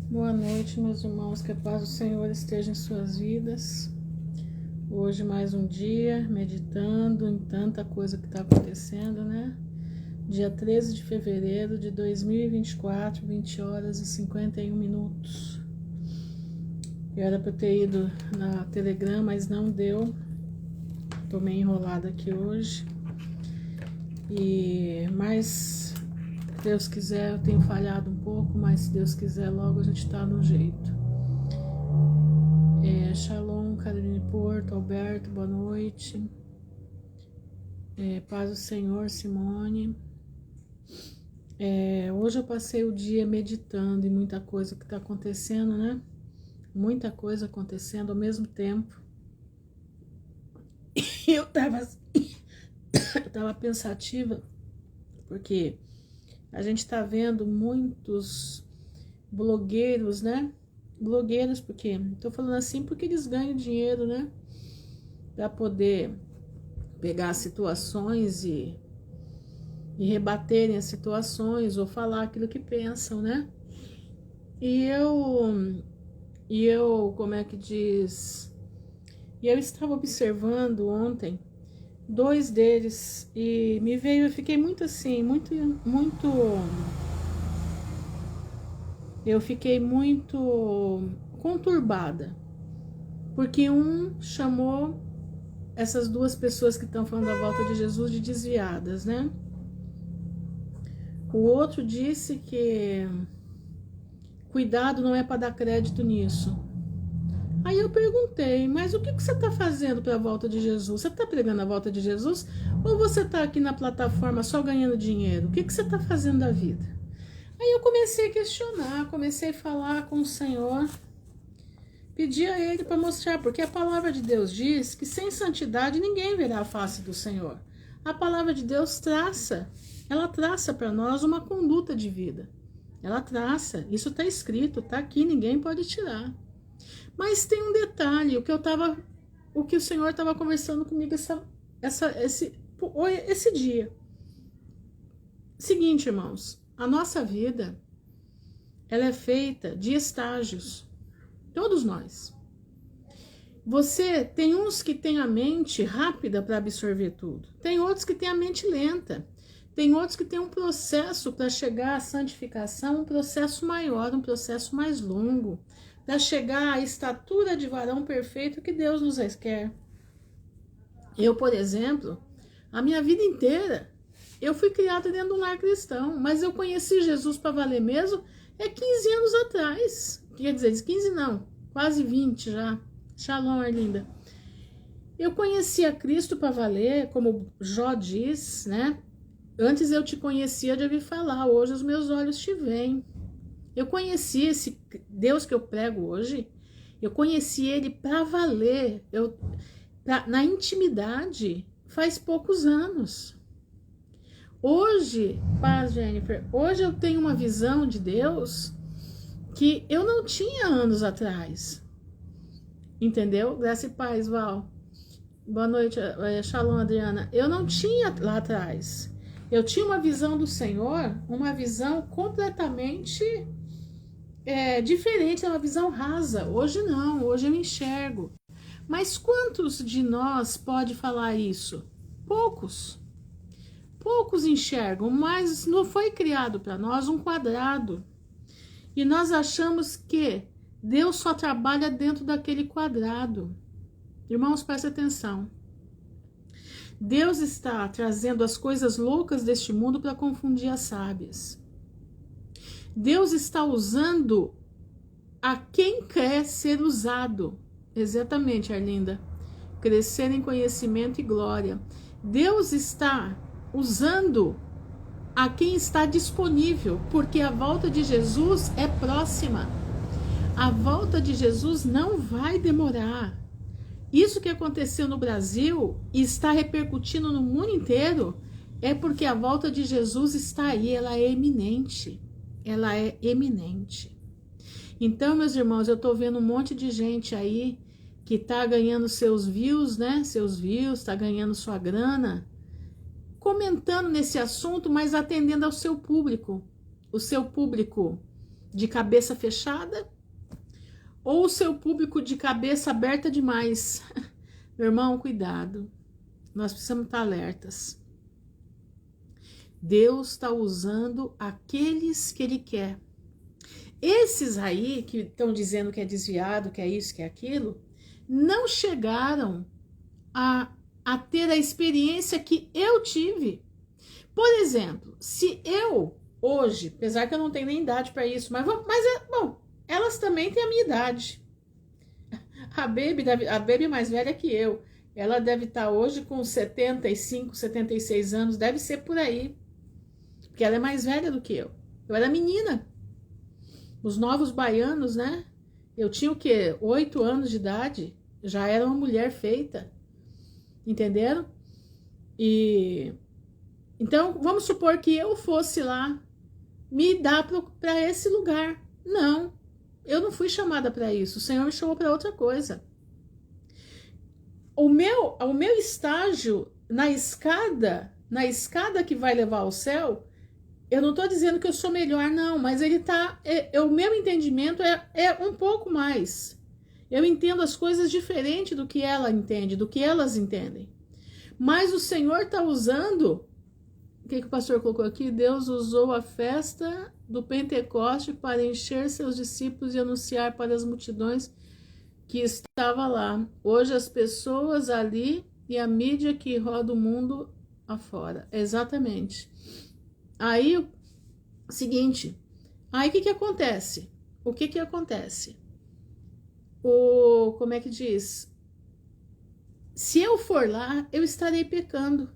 Boa noite, meus irmãos, que a paz do Senhor esteja em suas vidas. Hoje mais um dia, meditando em tanta coisa que está acontecendo, né? Dia 13 de fevereiro de 2024, 20 horas e 51 minutos. Eu era para ter ido na Telegram, mas não deu. Tô meio enrolada aqui hoje. Mas se Deus quiser, eu tenho falhado um pouco, mas se Deus quiser, logo a gente tá no jeito. Shalom, Caroline Porto, Alberto, boa noite. Paz do Senhor, Simone. Hoje eu passei o dia meditando em muita coisa que tá acontecendo, né? Muita coisa acontecendo ao mesmo tempo. E eu tava pensativa, porque a gente tá vendo muitos blogueiros, né? Blogueiros, porque tô falando assim porque eles ganham dinheiro, né? Para poder pegar situações e rebaterem as situações ou falar aquilo que pensam, né? E eu, como é que diz? E eu estava observando ontem dois deles e eu fiquei muito assim, eu fiquei muito conturbada, porque um chamou essas duas pessoas que estão falando da volta de Jesus de desviadas, né? O outro disse que cuidado, não é para dar crédito nisso. Aí eu perguntei, mas o que você está fazendo para a volta de Jesus? Você está pregando a volta de Jesus? Ou você está aqui na plataforma só ganhando dinheiro? O que você está fazendo da vida? Aí eu comecei a questionar, comecei a falar com o Senhor, pedi a Ele para mostrar, porque a palavra de Deus diz que sem santidade ninguém verá a face do Senhor. A palavra de Deus ela traça para nós uma conduta de vida. Ela traça, isso está escrito, está aqui, ninguém pode tirar. Mas tem um detalhe, o que o Senhor estava conversando comigo esse dia. Seguinte, irmãos, a nossa vida, ela é feita de estágios. Todos nós. Você tem uns que têm a mente rápida para absorver tudo. Tem outros que têm a mente lenta. Tem outros que têm um processo para chegar à santificação, um processo maior, um processo mais longo, para chegar à estatura de varão perfeito que Deus nos requer. Eu, por exemplo, a minha vida inteira, eu fui criada dentro de um lar cristão, mas eu conheci Jesus para valer mesmo 15 anos atrás. Quer dizer, 15 não, quase 20 já. Shalom, Arlinda. Eu conheci a Cristo para valer, como Jó diz, né? Antes eu te conhecia de ouvir falar, hoje os meus olhos te veem. Eu conheci esse Deus que eu prego hoje, eu conheci ele para valer, na intimidade, faz poucos anos. Hoje, paz, Jennifer, hoje eu tenho uma visão de Deus que eu não tinha anos atrás. Entendeu? Graça e paz, Val. Boa noite, Shalom, Adriana. Eu não tinha lá atrás. Eu tinha uma visão do Senhor, uma visão completamente diferente, uma visão rasa. Hoje não, hoje eu enxergo. Mas quantos de nós pode falar isso? Poucos. Poucos enxergam, mas não foi criado para nós um quadrado. E nós achamos que Deus só trabalha dentro daquele quadrado. Irmãos, prestem atenção. Deus está trazendo as coisas loucas deste mundo para confundir as sábias. Deus está usando a quem quer ser usado. Exatamente, Arlinda. Crescer em conhecimento e glória. Deus está usando a quem está disponível, porque a volta de Jesus é próxima. A volta de Jesus não vai demorar. Isso que aconteceu no Brasil e está repercutindo no mundo inteiro é porque a volta de Jesus está aí, ela é eminente. Ela é eminente. Então, meus irmãos, eu estou vendo um monte de gente aí que está ganhando seus views, né? Seus views, está ganhando sua grana, comentando nesse assunto, mas atendendo ao seu público. O seu público de cabeça fechada ou o seu público de cabeça aberta demais? Meu irmão, cuidado. Nós precisamos estar alertas. Deus está usando aqueles que Ele quer. Esses aí que estão dizendo que é desviado, que é isso, que é aquilo, não chegaram a ter a experiência que eu tive. Por exemplo, se eu hoje, apesar que eu não tenho nem idade para isso, bom, elas também têm a minha idade. A Baby é mais velha que eu. Ela deve estar hoje com 75, 76 anos, deve ser por aí. Porque ela é mais velha do que eu. Eu era menina. Os novos baianos, né? Eu tinha o quê? 8 anos de idade. Já era uma mulher feita. Entenderam? Então, vamos supor que eu fosse lá me dar para esse lugar. Não, eu não fui chamada para isso. O Senhor me chamou para outra coisa. O meu estágio na escada que vai levar ao céu, eu não estou dizendo que eu sou melhor, não, mas ele tá. O meu entendimento é um pouco mais. Eu entendo as coisas diferente do que ela entende, do que elas entendem. Mas o Senhor está usando. O que o pastor colocou aqui? Deus usou a festa do Pentecoste para encher seus discípulos e anunciar para as multidões que estava lá. Hoje as pessoas ali e a mídia que roda o mundo afora. Exatamente. Aí, seguinte, aí o que acontece? O que acontece? Como é que diz? Se eu for lá, eu estarei pecando.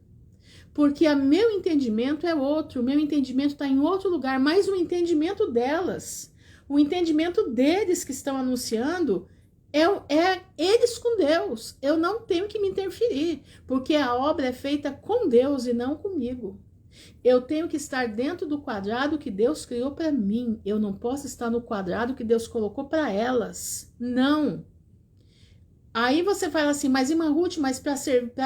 Porque o meu entendimento é outro, o meu entendimento está em outro lugar, mas o entendimento delas, o entendimento deles que estão anunciando, é eles com Deus. Eu não tenho que me interferir, porque a obra é feita com Deus e não comigo. Eu tenho que estar dentro do quadrado que Deus criou para mim. Eu não posso estar no quadrado que Deus colocou para elas. Não. Aí você fala assim, mas irmã Ruth, mas para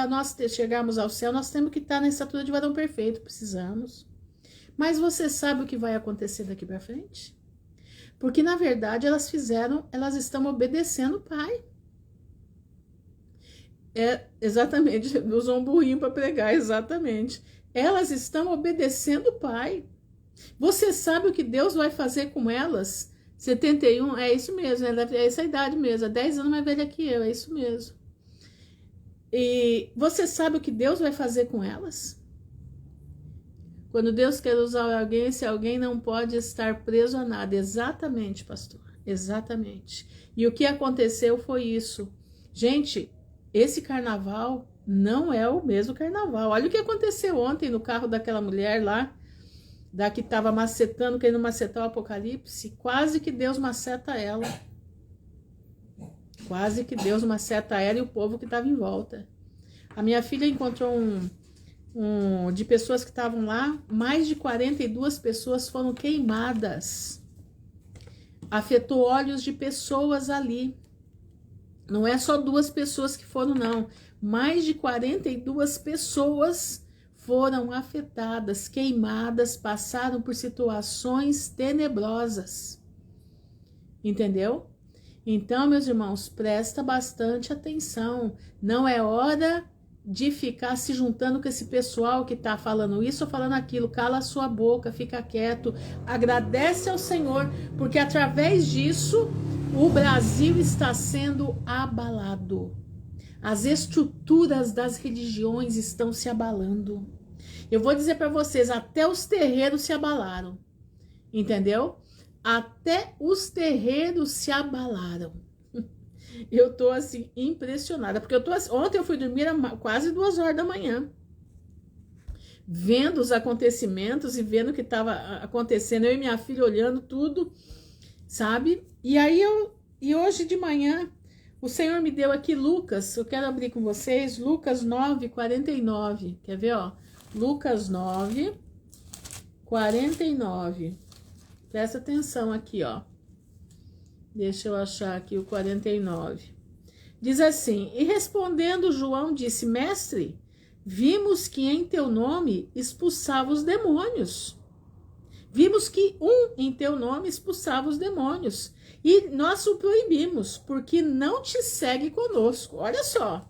nós chegarmos ao céu, nós temos que estar na estatura de varão perfeito. Precisamos. Mas você sabe o que vai acontecer daqui para frente? Porque na verdade elas estão obedecendo o Pai. Exatamente, usam um burrinho para pregar, exatamente. Elas estão obedecendo o Pai. Você sabe o que Deus vai fazer com elas? 71, é isso mesmo, é essa idade mesmo, é 10 anos mais velha que eu, é isso mesmo. E você sabe o que Deus vai fazer com elas? Quando Deus quer usar alguém, esse alguém não pode estar preso a nada. Exatamente, pastor, exatamente. E o que aconteceu foi isso. Gente, esse carnaval não é o mesmo carnaval. Olha o que aconteceu ontem no carro daquela mulher lá, da que estava macetando, querendo macetar o Apocalipse. Quase que Deus maceta ela. Quase que Deus maceta ela e o povo que estava em volta. A minha filha encontrou de pessoas que estavam lá, mais de 42 pessoas foram queimadas. Afetou olhos de pessoas ali. Não é só 2 pessoas que foram, não. Mais de 42 pessoas foram afetadas, queimadas, passaram por situações tenebrosas. Entendeu? Então, meus irmãos, presta bastante atenção. Não é hora de ficar se juntando com esse pessoal que está falando isso ou falando aquilo. Cala a sua boca, fica quieto, agradece ao Senhor, porque através disso o Brasil está sendo abalado. As estruturas das religiões estão se abalando. Eu vou dizer para vocês, até os terreiros se abalaram. Entendeu? Até os terreiros se abalaram. Eu tô assim impressionada, porque ontem eu fui dormir quase 2 horas da manhã, vendo os acontecimentos e vendo o que estava acontecendo, eu e minha filha olhando tudo, sabe? E hoje de manhã o Senhor me deu aqui Lucas, eu quero abrir com vocês, Lucas 9:49, quer ver, ó? Lucas 9:49, presta atenção aqui, ó. Deixa eu achar aqui o 49. Diz assim: e respondendo João disse, mestre, vimos que em teu nome expulsava os demônios. Vimos que um em teu nome expulsava os demônios. E nós o proibimos, porque não te segue conosco. Olha só.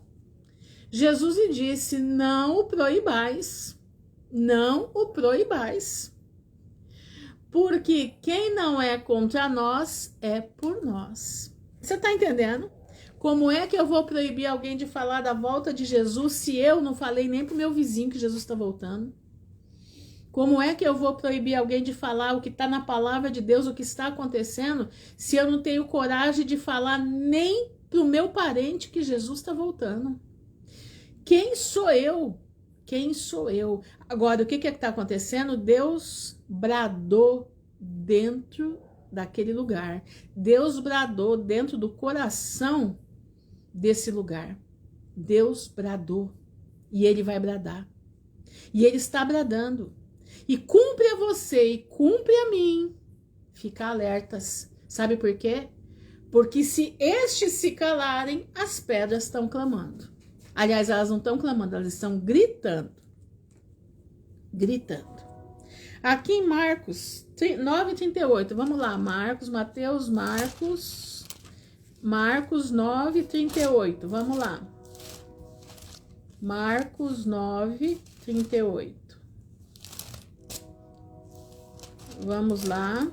Jesus lhe disse, não o proibais. Não o proibais. Porque quem não é contra nós, é por nós. Você está entendendo? Como é que eu vou proibir alguém de falar da volta de Jesus se eu não falei nem pro meu vizinho que Jesus está voltando? Como é que eu vou proibir alguém de falar o que está na palavra de Deus, o que está acontecendo, se eu não tenho coragem de falar nem pro meu parente que Jesus está voltando? Quem sou eu? Quem sou eu? Agora, o que está acontecendo? Deus bradou dentro daquele lugar. Deus bradou dentro do coração desse lugar. Deus bradou. E Ele vai bradar. E Ele está bradando. E cumpre a você e cumpre a mim ficar alertas. Sabe por quê? Porque se estes se calarem, as pedras estão clamando. Aliás, elas não estão clamando, elas estão gritando. Gritando. Aqui em Marcos 9:38, vamos lá, Marcos 9:38, vamos lá. Marcos 9:38. Vamos lá.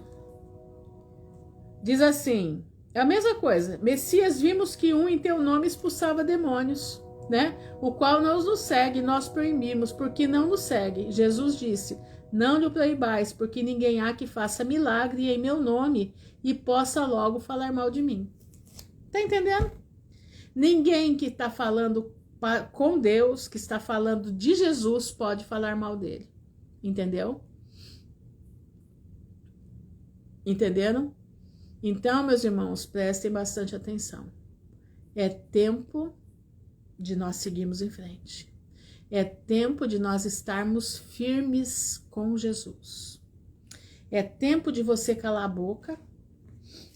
Diz assim, é a mesma coisa. Messias, vimos que um em teu nome expulsava demônios, né? O qual não nos segue, nós proibimos, porque não nos segue. Jesus disse, não lhe proibais, porque ninguém há que faça milagre em meu nome e possa logo falar mal de mim. Tá entendendo? Ninguém que está falando com Deus, que está falando de Jesus, pode falar mal dele. Entendeu? Entenderam? Então, meus irmãos, prestem bastante atenção. É tempo de nós seguirmos em frente. É tempo de nós estarmos firmes com Jesus. É tempo de você calar a boca.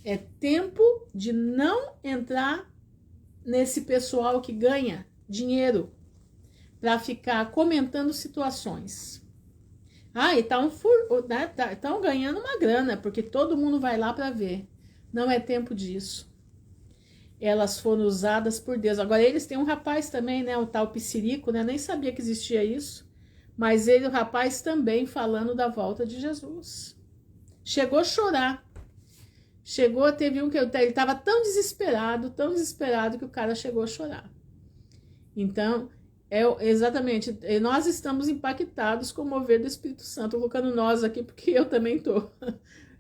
É tempo de não entrar nesse pessoal que ganha dinheiro para ficar comentando situações. E estão ganhando uma grana, porque todo mundo vai lá para ver. Não é tempo disso. Elas foram usadas por Deus. Agora, eles têm um rapaz também, né? O tal Psirico, né? Nem sabia que existia isso. Mas o rapaz também falando da volta de Jesus. Chegou a chorar. Teve um que ele estava tão desesperado que o cara chegou a chorar. Então, exatamente, nós estamos impactados com o mover do Espírito Santo. Estou colocando nós aqui porque eu também estou.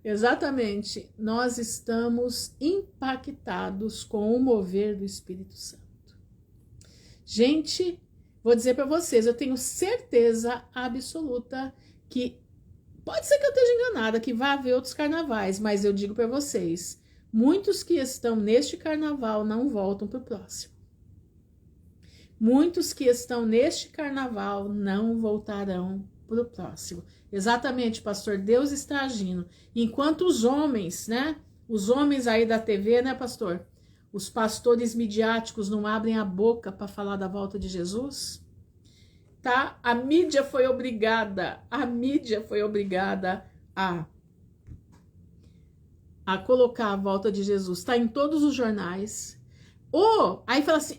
Exatamente, nós estamos impactados com o mover do Espírito Santo. Gente, vou dizer para vocês, eu tenho certeza absoluta que, pode ser que eu esteja enganada, que vai haver outros carnavais, mas eu digo para vocês, muitos que estão neste carnaval não voltam para o próximo. Muitos que estão neste carnaval não voltarão para o próximo. Exatamente, pastor, Deus está agindo. Enquanto os homens, né? Os homens aí da TV, né, pastor? Os pastores midiáticos não abrem a boca para falar da volta de Jesus, tá? A mídia foi obrigada a colocar a volta de Jesus. Está em todos os jornais. Aí fala assim,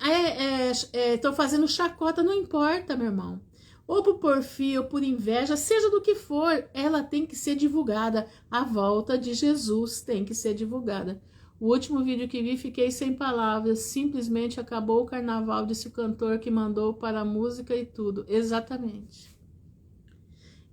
estão fazendo chacota, não importa, meu irmão. Ou por porfia, ou por inveja, seja do que for, ela tem que ser divulgada. A volta de Jesus tem que ser divulgada. O último vídeo que vi, fiquei sem palavras. Simplesmente acabou o carnaval, disse o cantor que mandou para a música e tudo. Exatamente.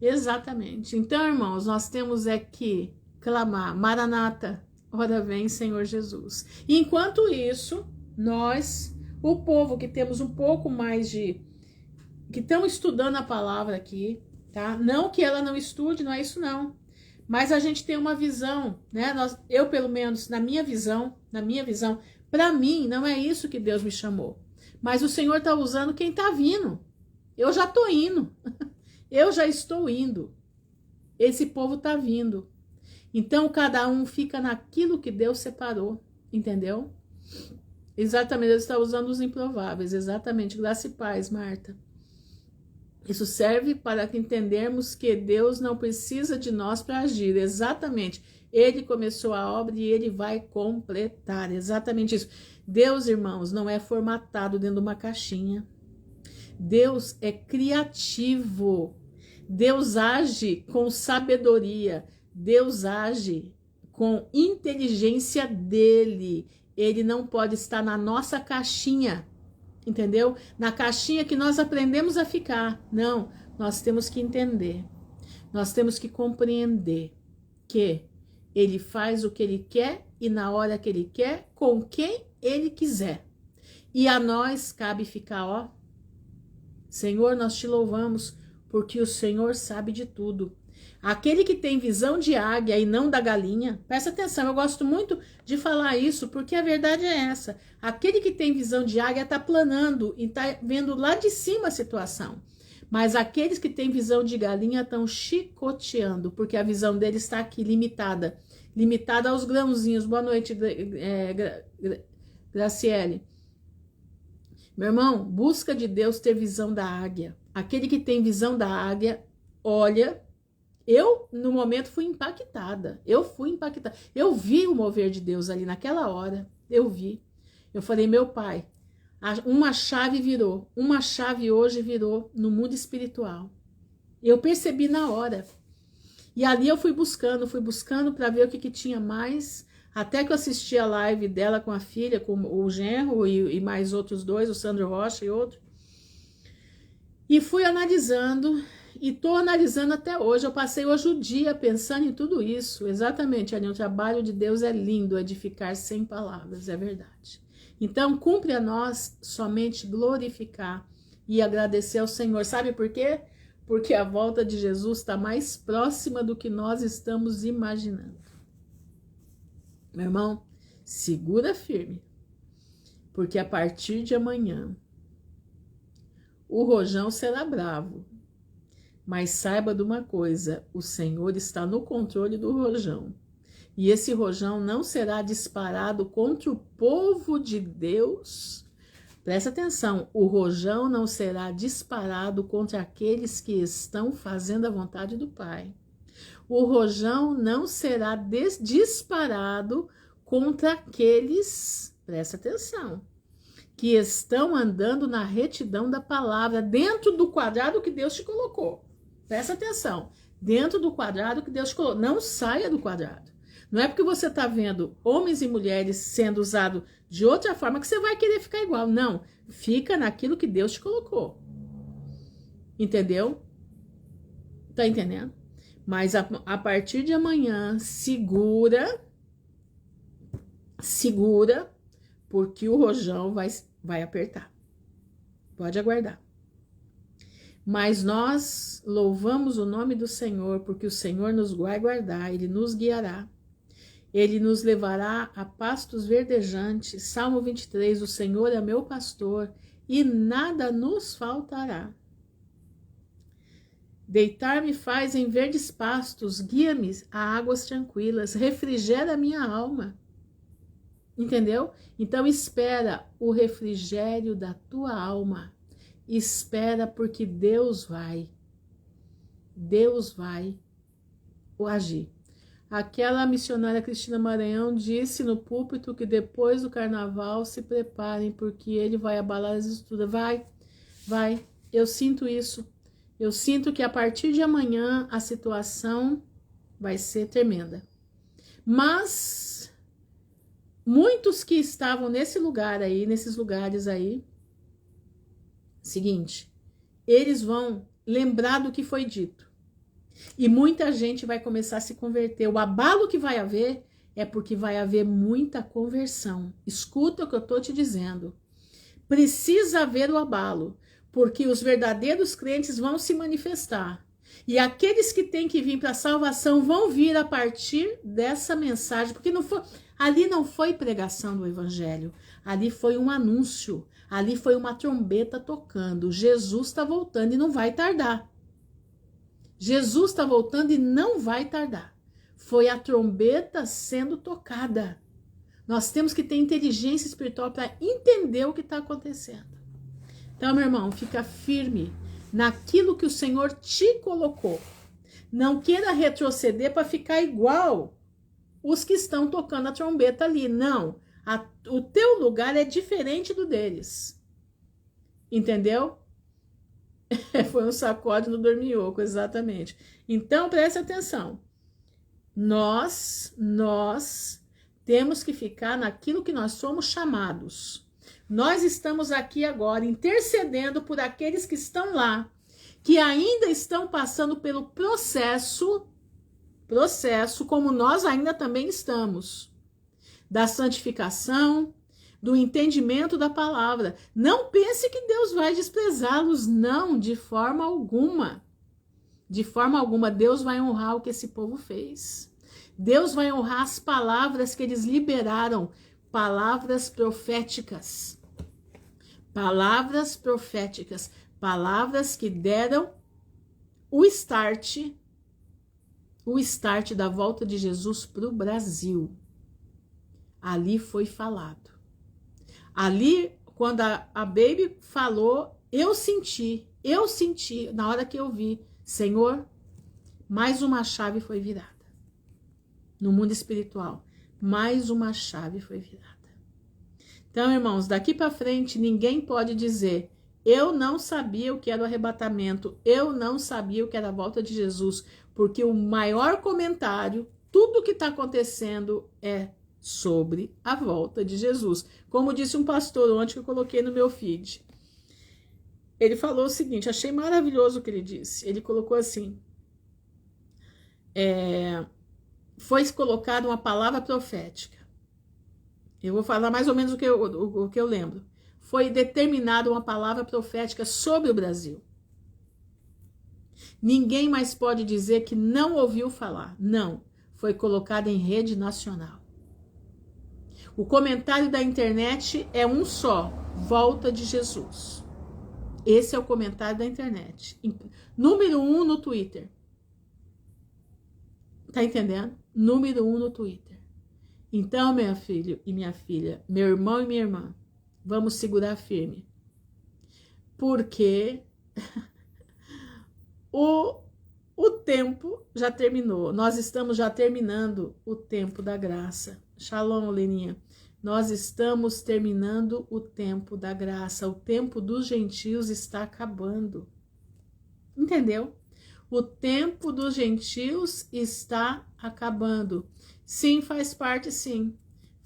Exatamente. Então, irmãos, nós temos que clamar, Maranata, ora vem, Senhor Jesus. E enquanto isso, nós, o povo que temos um pouco mais que estão estudando a palavra aqui, tá? Não que ela não estude, não é isso não. Mas a gente tem uma visão, né? Eu, pelo menos, na minha visão, para mim, não é isso que Deus me chamou. Mas o Senhor está usando quem está vindo. Eu já estou indo. Eu já estou indo. Esse povo está vindo. Então, cada um fica naquilo que Deus separou, entendeu? Exatamente, Deus está usando os improváveis, exatamente. Graça e paz, Marta. Isso serve para que entendermos que Deus não precisa de nós para agir. Exatamente. Ele começou a obra e ele vai completar. Exatamente isso. Deus, irmãos, não é formatado dentro de uma caixinha. Deus é criativo. Deus age com sabedoria. Deus age com inteligência dele. Ele não pode estar na nossa caixinha. Entendeu? Na caixinha que nós aprendemos a ficar. Não, nós temos que entender. Nós temos que compreender que ele faz o que ele quer e na hora que ele quer, com quem ele quiser. E a nós cabe ficar, ó. Senhor, nós te louvamos porque o Senhor sabe de tudo. Aquele que tem visão de águia e não da galinha, presta atenção, eu gosto muito de falar isso, porque a verdade é essa. Aquele que tem visão de águia está planando e está vendo lá de cima a situação. Mas aqueles que têm visão de galinha estão chicoteando, porque a visão deles está aqui, limitada. Limitada aos grãozinhos. Boa noite, Graciele. Meu irmão, busca de Deus ter visão da águia. Aquele que tem visão da águia, olha. Eu, no momento, fui impactada. Eu vi o mover de Deus ali naquela hora. Eu vi. Eu falei, meu pai, uma chave virou. Uma chave hoje virou no mundo espiritual. Eu percebi na hora. E ali eu fui buscando para ver o que tinha mais. Até que eu assisti a live dela com a filha, com o genro e mais outros dois, o Sandro Rocha e outro. E fui analisando. E estou analisando até hoje. Eu passei hoje o dia pensando em tudo isso. Exatamente, Aninha, o trabalho de Deus é lindo, é de ficar sem palavras, é verdade. Então, cumpre a nós somente glorificar e agradecer ao Senhor. Sabe por quê? Porque a volta de Jesus está mais próxima do que nós estamos imaginando. Meu irmão, segura firme. Porque a partir de amanhã, o rojão será bravo. Mas saiba de uma coisa, o Senhor está no controle do rojão. E esse rojão não será disparado contra o povo de Deus. Presta atenção, o rojão não será disparado contra aqueles que estão fazendo a vontade do Pai. O rojão não será disparado contra aqueles, presta atenção, que estão andando na retidão da palavra, dentro do quadrado que Deus te colocou. Presta atenção, dentro do quadrado que Deus te colocou. Não saia do quadrado. Não é porque você está vendo homens e mulheres sendo usados de outra forma que você vai querer ficar igual. Não, fica naquilo que Deus te colocou. Entendeu? Tá entendendo? Mas a partir de amanhã, segura, porque o rojão vai apertar. Pode aguardar. Mas nós louvamos o nome do Senhor, porque o Senhor nos vai guardar, Ele nos guiará. Ele nos levará a pastos verdejantes. Salmo 23, o Senhor é meu pastor e nada nos faltará. Deitar-me faz em verdes pastos, guia-me a águas tranquilas, refrigera a minha alma. Entendeu? Então espera o refrigério da tua alma. Espera porque Deus vai agir. Aquela missionária Cristina Maranhão disse no púlpito que depois do carnaval se preparem porque ele vai abalar as estruturas. Vai, eu sinto isso. Eu sinto que a partir de amanhã a situação vai ser tremenda. Mas muitos que estavam nesses lugares aí, seguinte, eles vão lembrar do que foi dito. E muita gente vai começar a se converter. O abalo que vai haver é porque vai haver muita conversão. Escuta o que eu estou te dizendo. Precisa haver o abalo, porque os verdadeiros crentes vão se manifestar. E aqueles que têm que vir para a salvação vão vir a partir dessa mensagem, porque ali não foi pregação do evangelho, ali foi um anúncio. Ali foi uma trombeta tocando. Jesus está voltando e não vai tardar. Jesus está voltando e não vai tardar. Foi a trombeta sendo tocada. Nós temos que ter inteligência espiritual para entender o que está acontecendo. Então, meu irmão, fica firme. naquilo que o Senhor te colocou. Não queira retroceder para ficar igual os que estão tocando a trombeta ali. Não. O teu lugar é diferente do deles. Entendeu? Foi um sacode no dorminhoco, exatamente. Então, preste atenção. Nós temos que ficar naquilo que nós somos chamados. Nós estamos aqui agora intercedendo por aqueles que estão lá, que ainda estão passando pelo processo, como nós ainda também estamos, da santificação, do entendimento da palavra. Não pense que Deus vai desprezá-los, não, de forma alguma. De forma alguma, Deus vai honrar o que esse povo fez. Deus vai honrar as palavras que eles liberaram, palavras proféticas. Palavras proféticas. Palavras que deram o start da volta de Jesus para o Brasil. Ali foi falado. Ali, quando a Baby falou, eu senti, na hora que eu vi, Senhor, mais uma chave foi virada. No mundo espiritual, mais uma chave foi virada. Então, irmãos, daqui para frente, ninguém pode dizer, eu não sabia o que era o arrebatamento, eu não sabia o que era a volta de Jesus, porque o maior comentário, tudo que está acontecendo é sobre a volta de Jesus. Como disse um pastor ontem que eu coloquei no meu feed. Ele falou o seguinte, achei maravilhoso o que ele disse. Ele colocou assim, foi colocada uma palavra profética. Eu vou falar mais ou menos o que eu lembro. Foi determinada uma palavra profética sobre o Brasil. Ninguém mais pode dizer que não ouviu falar. Não, foi colocada em rede nacional. O comentário da internet é um só, volta de Jesus. Esse é o comentário da internet. Número 1 no Twitter. Tá entendendo? Número 1 no Twitter. Então, meu filho e minha filha, meu irmão e minha irmã, vamos segurar firme. Porque o tempo já terminou. Nós estamos já terminando o tempo da graça. Shalom, Leninha. Nós estamos terminando o tempo da graça. O tempo dos gentios está acabando. Entendeu? O tempo dos gentios está acabando. Sim, faz parte, sim.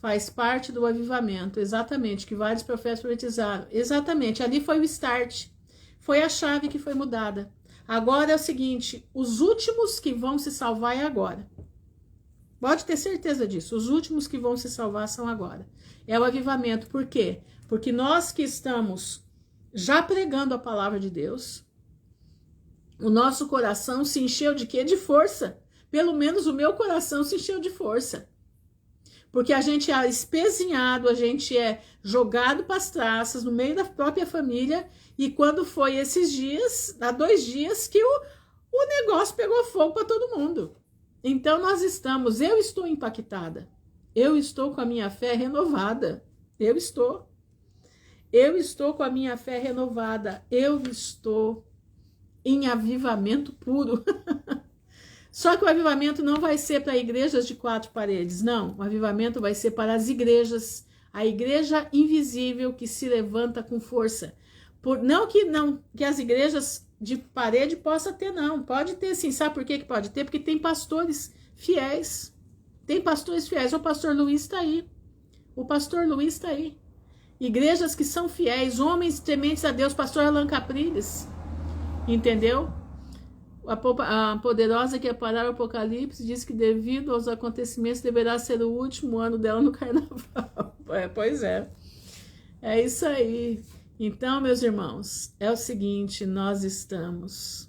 Faz parte do avivamento, exatamente, que vários profetas profetizaram. Exatamente, ali foi o start. Foi a chave que foi mudada. Agora é o seguinte, os últimos que vão se salvar é agora. Pode ter certeza disso. Os últimos que vão se salvar são agora. É o avivamento. Por quê? Porque nós que estamos já pregando a palavra de Deus, o nosso coração se encheu de quê? De força. Pelo menos o meu coração se encheu de força. Porque a gente é espezinhado, a gente é jogado para as traças no meio da própria família. E quando foi esses dias, há 2 dias, que o negócio pegou fogo para todo mundo. Então eu estou impactada, eu estou com a minha fé renovada, eu estou com a minha fé renovada, eu estou em avivamento puro. Só que o avivamento não vai ser para igrejas de 4 paredes, não, o avivamento vai ser para as igrejas, a igreja invisível que se levanta com força. Não que as igrejas de parede possa ter, não. Pode ter sim. Sabe por que pode ter? Porque tem pastores fiéis. Tem pastores fiéis. O pastor Luiz está aí. O pastor Luiz está aí. Igrejas que são fiéis, homens tementes a Deus. Pastor Alan Capriles. Entendeu? A poderosa que ia parar o Apocalipse diz que devido aos acontecimentos deverá ser o último ano dela no carnaval. Pois é. É isso aí. Então, meus irmãos, é o seguinte, nós estamos,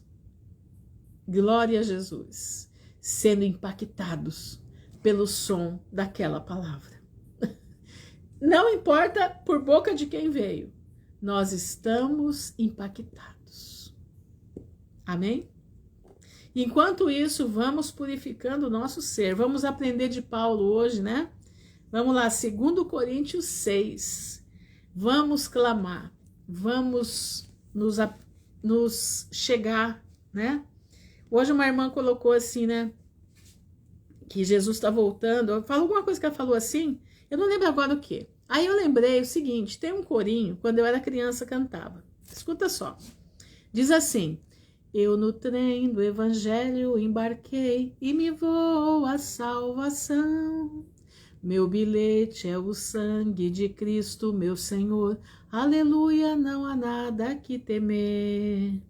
glória a Jesus, sendo impactados pelo som daquela palavra. Não importa por boca de quem veio, nós estamos impactados. Amém? Enquanto isso, vamos purificando o nosso ser. Vamos aprender de Paulo hoje, né? Vamos lá, 2 Coríntios 6. Vamos clamar. Vamos nos nos chegar, né? Hoje uma irmã colocou assim, né? Que Jesus está voltando. Falou alguma coisa que ela falou assim, eu não lembro agora o que. Aí eu lembrei o seguinte, tem um corinho, quando eu era criança cantava. Escuta só. Diz assim: eu no trem do evangelho embarquei e me vou à salvação. Meu bilhete é o sangue de Cristo, meu Senhor. Aleluia, não há nada que temer.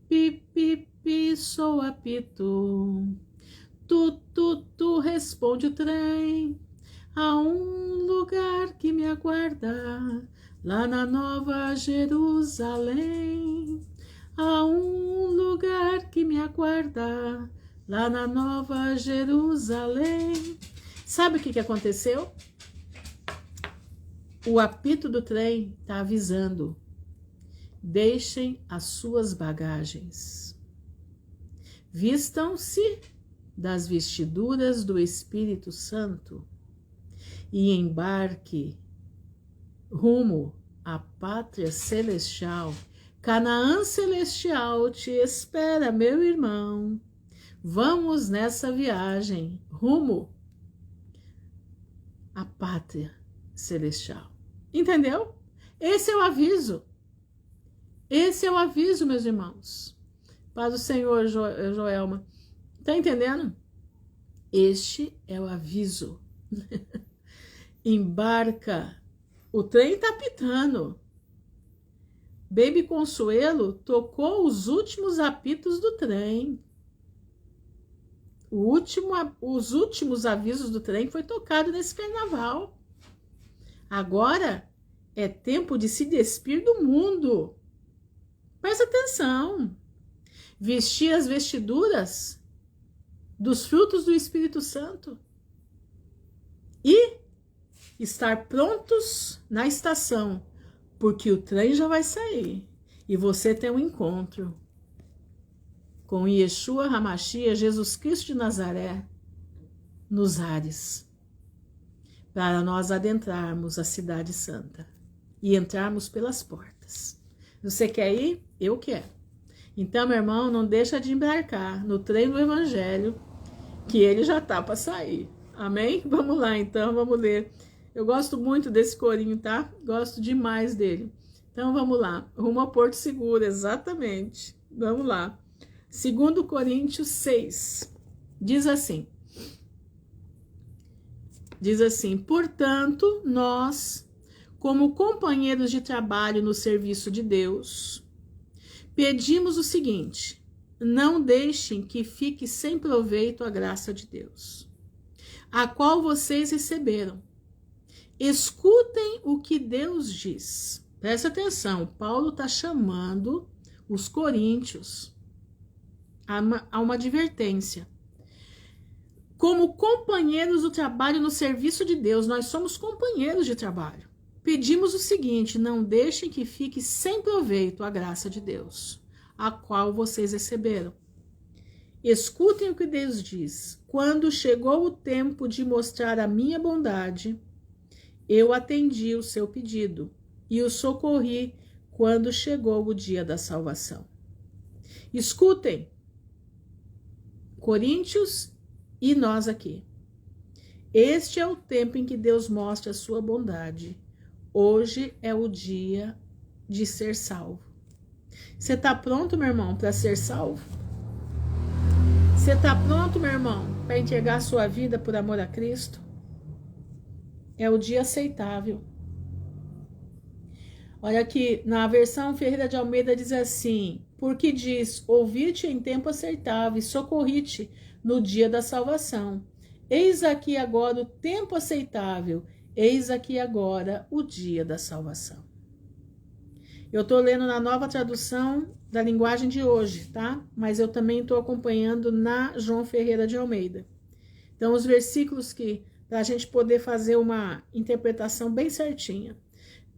Pi, pi, pi, sou apito. Tu, responde o trem. Há um lugar que me aguarda, lá na Nova Jerusalém. Há um lugar que me aguarda, lá na Nova Jerusalém. Sabe o que aconteceu? O apito do trem está avisando. Deixem as suas bagagens. Vistam-se das vestiduras do Espírito Santo e embarque rumo à pátria celestial. Canaã celestial te espera, meu irmão. Vamos nessa viagem rumo à pátria celestial. Entendeu? Esse é o aviso. Esse é o aviso, meus irmãos. Paz do Senhor, Joelma. Tá entendendo? Este é o aviso. Embarca. O trem tá pitando. Baby Consuelo tocou os últimos apitos do trem. Os últimos avisos do trem foi tocado nesse carnaval. Agora é tempo de se despir do mundo. Presta atenção. Vestir as vestiduras dos frutos do Espírito Santo e estar prontos na estação, porque o trem já vai sair e você tem um encontro com Yeshua HaMashiach, Jesus Cristo de Nazaré, nos ares, para nós adentrarmos a Cidade Santa e entrarmos pelas portas. Você quer ir? Eu quero. Então, meu irmão, não deixa de embarcar no trem do Evangelho, que ele já tá para sair. Amém? Vamos lá, então, vamos ler. Eu gosto muito desse corinho, tá? Gosto demais dele. Então, vamos lá. Rumo ao Porto Seguro, exatamente. Vamos lá. 2 Coríntios 6. Diz assim, portanto, nós, como companheiros de trabalho no serviço de Deus, pedimos o seguinte: não deixem que fique sem proveito a graça de Deus, a qual vocês receberam. Escutem o que Deus diz. Presta atenção, Paulo está chamando os coríntios a uma advertência. Como companheiros do trabalho no serviço de Deus, nós somos companheiros de trabalho. Pedimos o seguinte: não deixem que fique sem proveito a graça de Deus, a qual vocês receberam. Escutem o que Deus diz. Quando chegou o tempo de mostrar a minha bondade, eu atendi o seu pedido e o socorri quando chegou o dia da salvação. Escutem, Coríntios e nós aqui. Este é o tempo em que Deus mostra a sua bondade. Hoje é o dia de ser salvo. Você está pronto, meu irmão, para ser salvo? Você está pronto, meu irmão, para entregar a sua vida por amor a Cristo? É o dia aceitável. Olha aqui, na versão Ferreira de Almeida diz assim: porque diz, ouvi-te em tempo aceitável e socorri-te no dia da salvação. Eis aqui agora o tempo aceitável, eis aqui agora o dia da salvação. Eu estou lendo na nova tradução da linguagem de hoje, tá? Mas eu também estou acompanhando na João Ferreira de Almeida. Então, os versículos que, para a gente poder fazer uma interpretação bem certinha.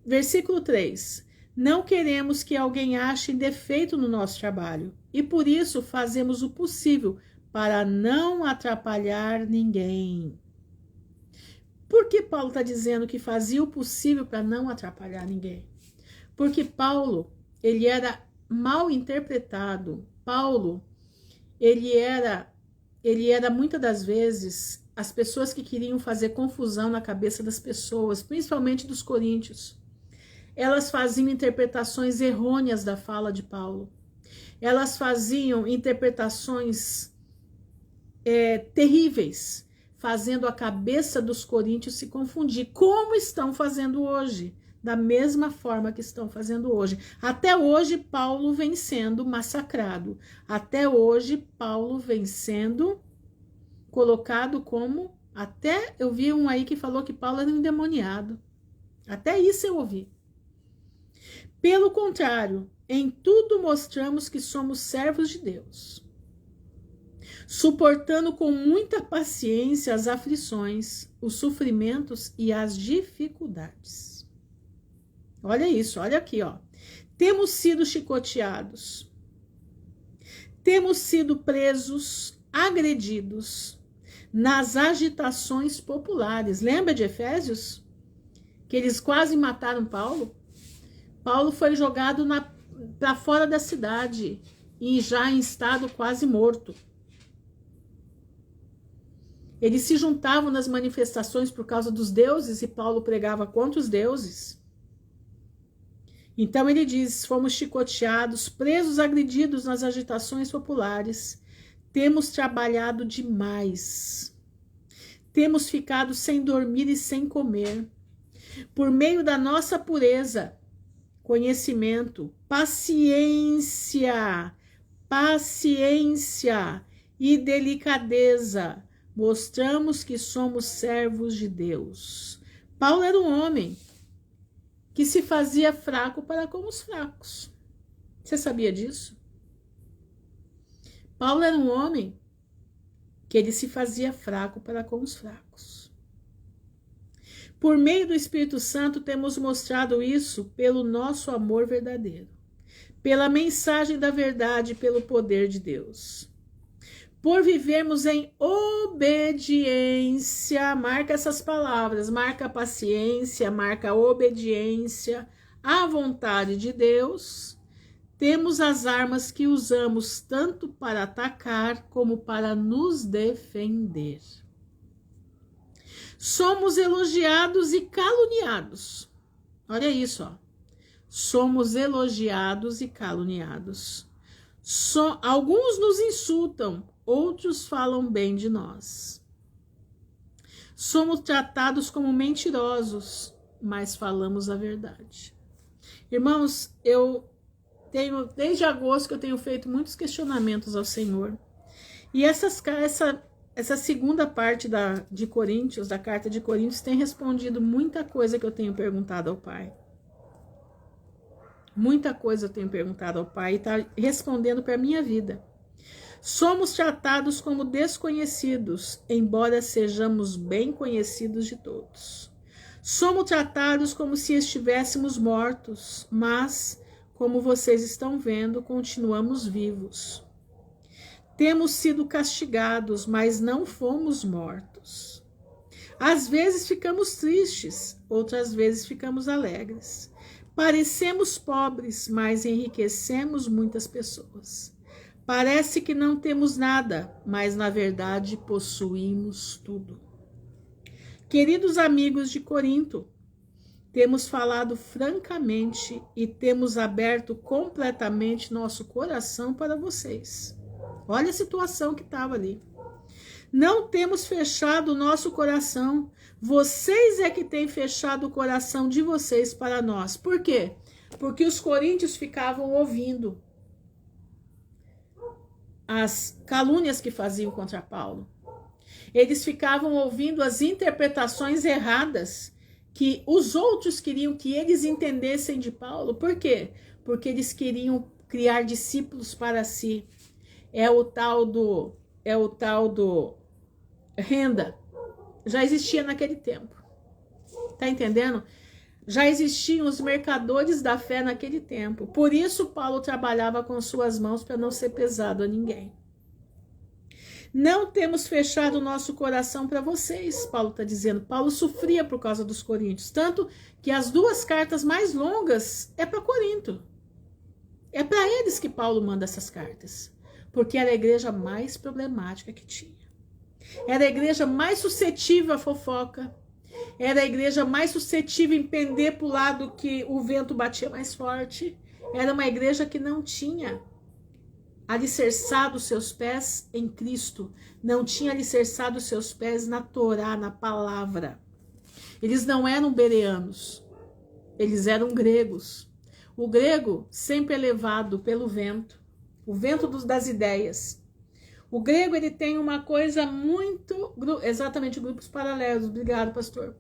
Versículo 3. Não queremos que alguém ache defeito no nosso trabalho, e por isso fazemos o possível para não atrapalhar ninguém. Por que Paulo está dizendo que fazia o possível para não atrapalhar ninguém? Porque Paulo, ele era mal interpretado. Paulo, ele era muitas das vezes as pessoas que queriam fazer confusão na cabeça das pessoas, principalmente dos coríntios. Elas faziam interpretações errôneas da fala de Paulo. Elas faziam interpretações terríveis, fazendo a cabeça dos coríntios se confundir, como estão fazendo hoje, da mesma forma que estão fazendo hoje. Até hoje, Paulo vem sendo massacrado. Até hoje, Paulo vem sendo colocado como... Até eu vi um aí que falou que Paulo era um endemoniado. Até isso eu ouvi. Pelo contrário, em tudo mostramos que somos servos de Deus, suportando com muita paciência as aflições, os sofrimentos e as dificuldades. Olha isso, olha aqui, ó. Temos sido chicoteados, temos sido presos, agredidos nas agitações populares. Lembra de Efésios? Que eles quase mataram Paulo? Paulo foi jogado para fora da cidade e já em estado quase morto. Eles se juntavam nas manifestações por causa dos deuses e Paulo pregava contra os deuses. Então ele diz, fomos chicoteados, presos, agredidos nas agitações populares, temos trabalhado demais, temos ficado sem dormir e sem comer, por meio da nossa pureza, conhecimento, paciência e delicadeza, mostramos que somos servos de Deus. Paulo era um homem que se fazia fraco para com os fracos. Você sabia disso? Paulo era um homem que ele se fazia fraco para com os fracos. Por meio do Espírito Santo temos mostrado isso pelo nosso amor verdadeiro, pela mensagem da verdade, pelo poder de Deus. Por vivermos em obediência, marca essas palavras, marca a paciência, marca a obediência à vontade de Deus, temos as armas que usamos tanto para atacar como para nos defender. Somos elogiados e caluniados. Olha isso, ó. Somos elogiados e caluniados. Alguns nos insultam, outros falam bem de nós. Somos tratados como mentirosos, mas falamos a verdade. Irmãos, desde agosto que eu tenho feito muitos questionamentos ao Senhor. E essa segunda parte de Coríntios, da carta de Coríntios, tem respondido muita coisa que eu tenho perguntado ao Pai. Muita coisa eu tenho perguntado ao Pai e está respondendo para a minha vida. Somos tratados como desconhecidos, embora sejamos bem conhecidos de todos. Somos tratados como se estivéssemos mortos, mas, como vocês estão vendo, continuamos vivos. Temos sido castigados, mas não fomos mortos. Às vezes ficamos tristes, outras vezes ficamos alegres. Parecemos pobres, mas enriquecemos muitas pessoas. Parece que não temos nada, mas na verdade possuímos tudo. Queridos amigos de Corinto, temos falado francamente e temos aberto completamente nosso coração para vocês. Olha a situação que estava ali. Não temos fechado o nosso coração. Vocês é que têm fechado o coração de vocês para nós. Por quê? Porque os coríntios ficavam ouvindo as calúnias que faziam contra Paulo. Eles ficavam ouvindo as interpretações erradas que os outros queriam que eles entendessem de Paulo. Por quê? Porque eles queriam criar discípulos para si. É o tal do renda. Já existia naquele tempo. Tá entendendo? Já existiam os mercadores da fé naquele tempo. Por isso Paulo trabalhava com suas mãos para não ser pesado a ninguém. Não temos fechado o nosso coração para vocês, Paulo está dizendo. Paulo sofria por causa dos coríntios. Tanto que as duas cartas mais longas é para Corinto. É para eles que Paulo manda essas cartas, porque era a igreja mais problemática que tinha. Era a igreja mais suscetível à fofoca. Era a igreja mais suscetível em pender para o lado que o vento batia mais forte. Era uma igreja que não tinha alicerçado seus pés em Cristo. Não tinha alicerçado seus pés na Torá, na palavra. Eles não eram bereanos. Eles eram gregos. O grego sempre é levado pelo vento. O vento das ideias. O grego, ele tem uma coisa muito... Exatamente, grupos paralelos. Obrigado, pastor.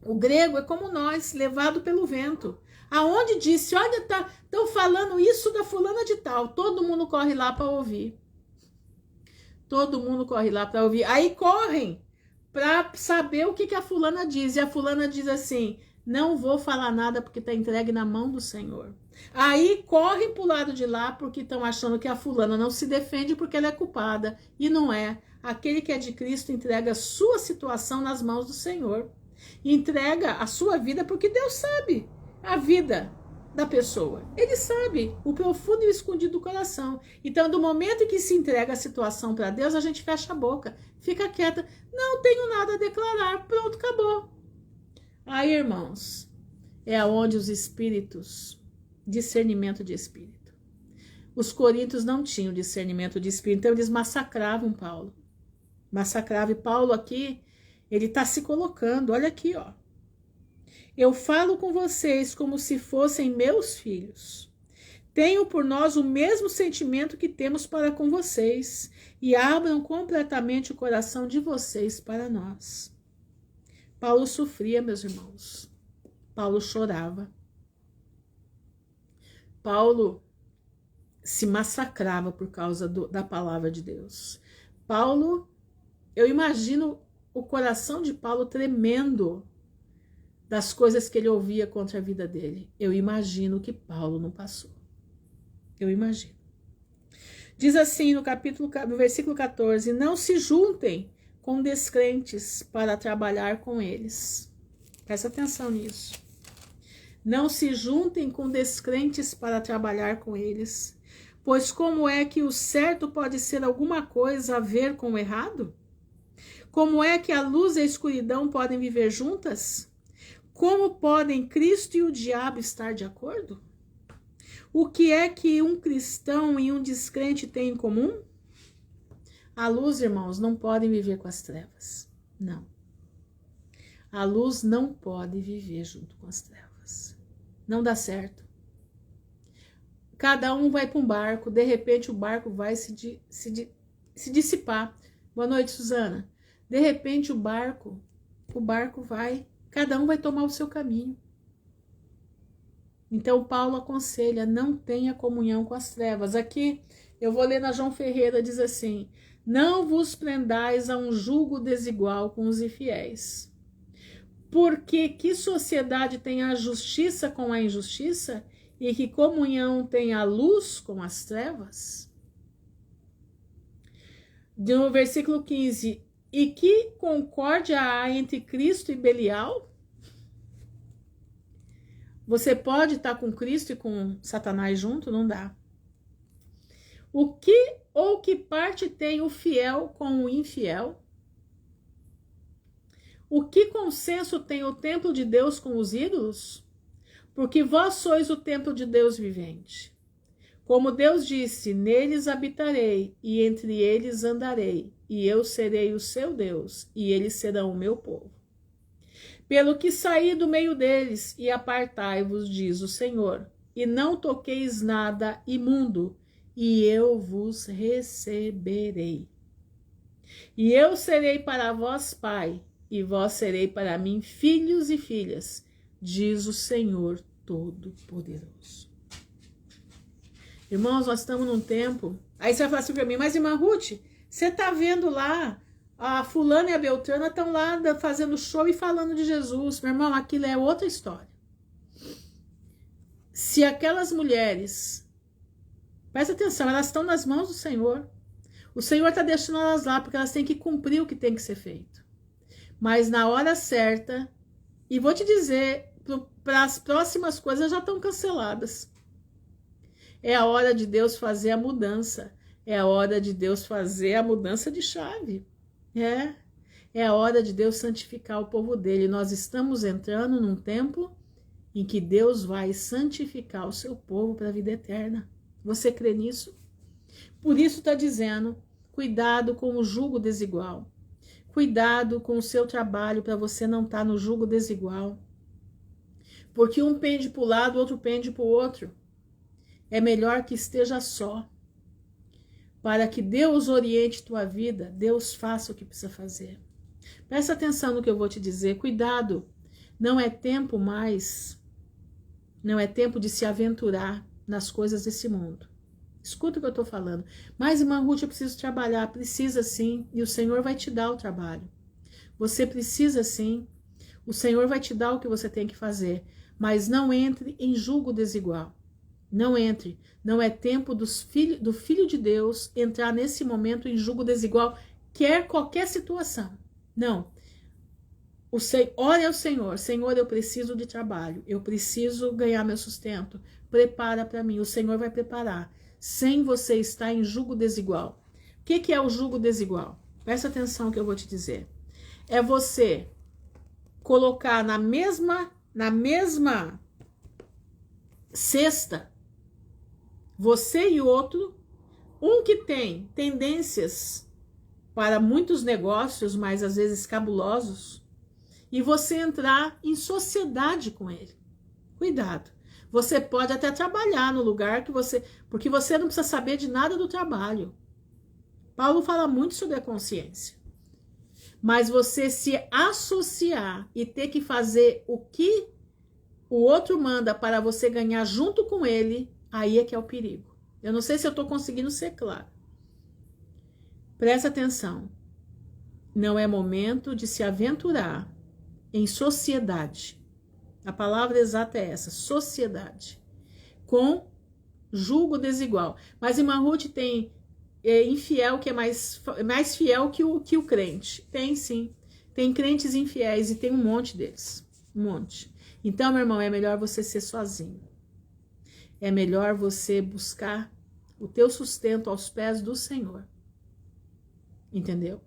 O grego é como nós, levado pelo vento. Aonde disse, olha, estão falando isso da fulana de tal. Todo mundo corre lá para ouvir. Todo mundo corre lá para ouvir. Aí correm para saber o que a fulana diz. E a fulana diz assim, não vou falar nada porque está entregue na mão do Senhor. Aí correm para o lado de lá porque estão achando que a fulana não se defende porque ela é culpada. E não é. Aquele que é de Cristo entrega a sua situação nas mãos do Senhor. Entrega a sua vida porque Deus sabe a vida da pessoa. Ele sabe o profundo e o escondido do coração. Então, do momento que se entrega a situação para Deus, a gente fecha a boca, fica quieta. Não tenho nada a declarar. Pronto, acabou. Aí, irmãos, é aonde os espíritos... discernimento de espírito. Os coríntios não tinham discernimento de espírito, então eles massacravam Paulo. Massacravam. E Paulo aqui, ele está se colocando, olha aqui, ó. Eu falo com vocês como se fossem meus filhos. Tenho por nós o mesmo sentimento que temos para com vocês e abram completamente o coração de vocês para nós. Paulo sofria, meus irmãos. Paulo chorava. Paulo se massacrava por causa da palavra de Deus. Paulo, eu imagino o coração de Paulo tremendo das coisas que ele ouvia contra a vida dele. Eu imagino que Paulo não passou. Eu imagino. Diz assim no versículo 14, não se juntem com descrentes para trabalhar com eles. Presta atenção nisso. Não se juntem com descrentes para trabalhar com eles, pois como é que o certo pode ser alguma coisa a ver com o errado? Como é que a luz e a escuridão podem viver juntas? Como podem Cristo e o diabo estar de acordo? O que é que um cristão e um descrente têm em comum? A luz, irmãos, não pode viver com as trevas. Não. A luz não pode viver junto com as trevas. Não dá certo. Cada um vai para um barco, de repente o barco vai se dissipar. Boa noite, Suzana. De repente o barco vai, cada um vai tomar o seu caminho. Então Paulo aconselha, não tenha comunhão com as trevas. Aqui eu vou ler na João Ferreira, diz assim, não vos prendais a um jugo desigual com os infiéis. Porque que sociedade tem a justiça com a injustiça? E que comunhão tem a luz com as trevas? No versículo 15, e que concórdia há entre Cristo e Belial? Você pode estar com Cristo e com Satanás junto? Não dá. O que ou que parte tem o fiel com o infiel? O que consenso tem o templo de Deus com os ídolos? Porque vós sois o templo de Deus vivente. Como Deus disse, neles habitarei, e entre eles andarei, e eu serei o seu Deus, e eles serão o meu povo. Pelo que saí do meio deles, e apartai-vos, diz o Senhor, e não toqueis nada imundo, e eu vos receberei. E eu serei para vós pai, e vós serei para mim filhos e filhas, diz o Senhor Todo-Poderoso. Irmãos, nós estamos num tempo... Aí você vai falar assim para mim, mas irmã Ruth, você está vendo lá, a fulana e a Beltrana estão lá fazendo show e falando de Jesus. Meu irmão, aquilo é outra história. Se aquelas mulheres... Presta atenção, elas estão nas mãos do Senhor. O Senhor está deixando elas lá, porque elas têm que cumprir o que tem que ser feito. Mas na hora certa... E vou te dizer, para as próximas coisas já estão canceladas. É a hora de Deus fazer a mudança. É a hora de Deus fazer a mudança de chave. É a hora de Deus santificar o povo dele. Nós estamos entrando num tempo em que Deus vai santificar o seu povo para a vida eterna. Você crê nisso? Por isso está dizendo, cuidado com o jugo desigual. Cuidado com o seu trabalho para você não estar no jugo desigual. Porque um pende para o lado, o outro pende para o outro. É melhor que esteja só. Para que Deus oriente tua vida, Deus faça o que precisa fazer. Presta atenção no que eu vou te dizer. Cuidado, não é tempo mais, não é tempo de se aventurar nas coisas desse mundo. Escuta o que eu estou falando. Mas, irmã Ruth, eu preciso trabalhar. Precisa sim, e o Senhor vai te dar o trabalho. Você precisa sim, o Senhor vai te dar o que você tem que fazer. Mas não entre em julgo desigual. Não entre. Não é tempo do Filho de Deus entrar nesse momento em julgo desigual, quer qualquer situação. Não. Ore ao Senhor. Senhor, eu preciso de trabalho. Eu preciso ganhar meu sustento. Prepara para mim. O Senhor vai preparar. Sem você estar em julgo desigual. O que é o julgo desigual? Presta atenção no que eu vou te dizer. É você colocar na mesma cesta, você e outro, um que tem tendências para muitos negócios, mas às vezes cabulosos, e você entrar em sociedade com ele. Cuidado. Você pode até trabalhar no lugar que você... Porque você não precisa saber de nada do trabalho. Paulo fala muito sobre a consciência. Mas você se associar e ter que fazer o que o outro manda para você ganhar junto com ele, aí é que é o perigo. Eu não sei se eu estou conseguindo ser claro. Presta atenção. Não é momento de se aventurar em sociedade. A palavra exata é essa, sociedade. Com julgo desigual. Mas irmã Ruth tem infiel que é mais fiel que o crente. Tem sim. Tem crentes infiéis e tem um monte deles. Um monte. Então, meu irmão, é melhor você ser sozinho. É melhor você buscar o teu sustento aos pés do Senhor. Entendeu?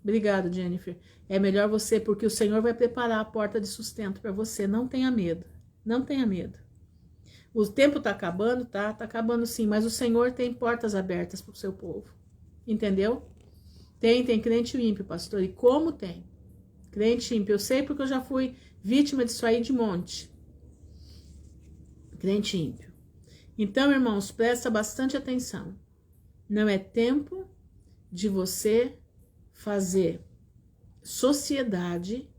Obrigado, Jennifer. É melhor você, porque o Senhor vai preparar a porta de sustento para você. Não tenha medo. Não tenha medo. O tempo está acabando, tá? Está acabando sim, mas o Senhor tem portas abertas para o seu povo. Entendeu? Tem crente ímpio, pastor. E como tem? Crente ímpio. Eu sei porque eu já fui vítima disso aí de monte. Crente ímpio. Então, irmãos, presta bastante atenção. Não é tempo de você fazer sociedade